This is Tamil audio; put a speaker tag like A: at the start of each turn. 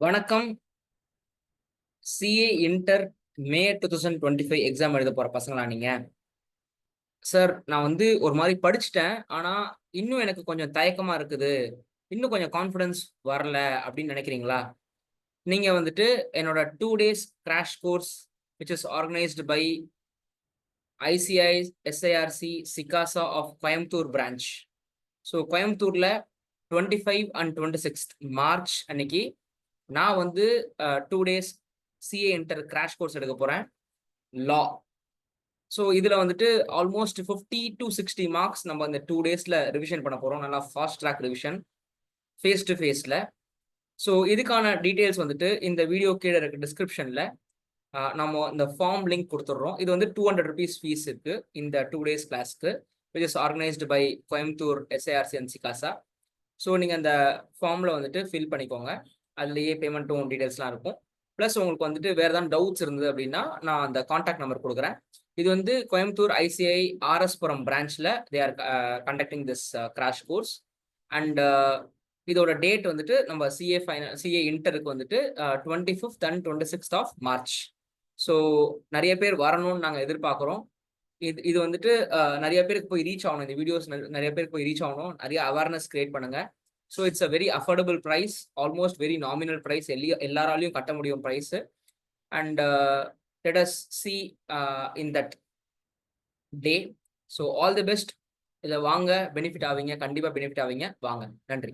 A: வணக்கம். சிஏ இன்டர் மே 2025 எக்ஸாம் எழுத போற பசங்களா நீங்க? சார் நான் வந்து ஒரு மாரி படிச்சுட்டேன். ஆனா, இன்னும் எனக்கு கொஞ்சம் தயக்கமா இருக்குது. இன்னும் கொஞ்சம் கான்ஃபிடன்ஸ் வரல அப்படின்னு நினைக்கிறீங்களா? நீங்க வந்துட்டு என்னோட 2 days crash course which is organised by ICI, SIRC, சிகாசா ஆஃப் கோயம்புத்தூர் பிரான்ச். ஸோ கோயம்புத்தூர்ல 25 அண்ட் 26 மார்ச் அன்னைக்கு நான் வந்து 2 days CA inter crash course எடுக்க போறேன். லா. ஸோ இதுல வந்துட்டு ஆல்மோஸ்ட் 50 to 60 மார்க்ஸ் நம்ம இந்த 2 டேஸ்ல ரிவிஷன் பண்ண போறோம். நல்லா fast track revision phase to ஃபேஸ்ல. ஸோ இதுக்கான டீடைல்ஸ் வந்துட்டு இந்த வீடியோ கீழே இருக்க டிஸ்கிரிப்ஷன்ல நம்ம இந்த ஃபார்ம் லிங்க் கொடுத்துட்றோம். இது வந்து ₹200 ஃபீஸ் இருக்கு இந்த 2 டேஸ் கிளாஸ்க்கு, which is organised by Coimbatore SIRC and சிகாசா. ஸோ நீங்கள் அந்த ஃபார்மில் வந்துட்டு ஃபில் பண்ணிக்கோங்க. அதுலேயே பேமெண்ட்டும் டீடைல்ஸ்லாம் இருக்கும். ப்ளஸ் உங்களுக்கு வந்துட்டு வேறு ஏதாவது டவுட்ஸ் இருந்தது அப்படின்னா நான் அந்த காண்டாக்ட் நம்பர் கொடுக்குறேன். இது வந்து கோயம்புத்தூர் ஐசிஐ ஆர்எஸ்புரம் பிரான்ச்சில் they are conducting this crash course. And இதோட டேட் வந்துட்டு நம்ம சிஏ இன்டருக்கு வந்துட்டு 25th and 26th of March. So நிறைய பேர் வரணும்னு நாங்கள் எதிர்பார்க்குறோம். இது வந்துட்டு நிறைய பேருக்கு போய் ரீச் ஆகணும். இந்த வீடியோஸ் நிறைய பேருக்கு போய் ரீச் ஆகணும். நிறைய அவேர்னஸ் கிரியேட் பண்ணுங்க. So it's a very affordable price, almost very nominal price, எல்லாராலையும் கட்ட முடியும் price. And let us see in that day. So all the best. இதில் வாங்க, பெனிஃபிட் ஆவீங்க, கண்டிப்பாக பெனிஃபிட் ஆவீங்க. வாங்க, நன்றி.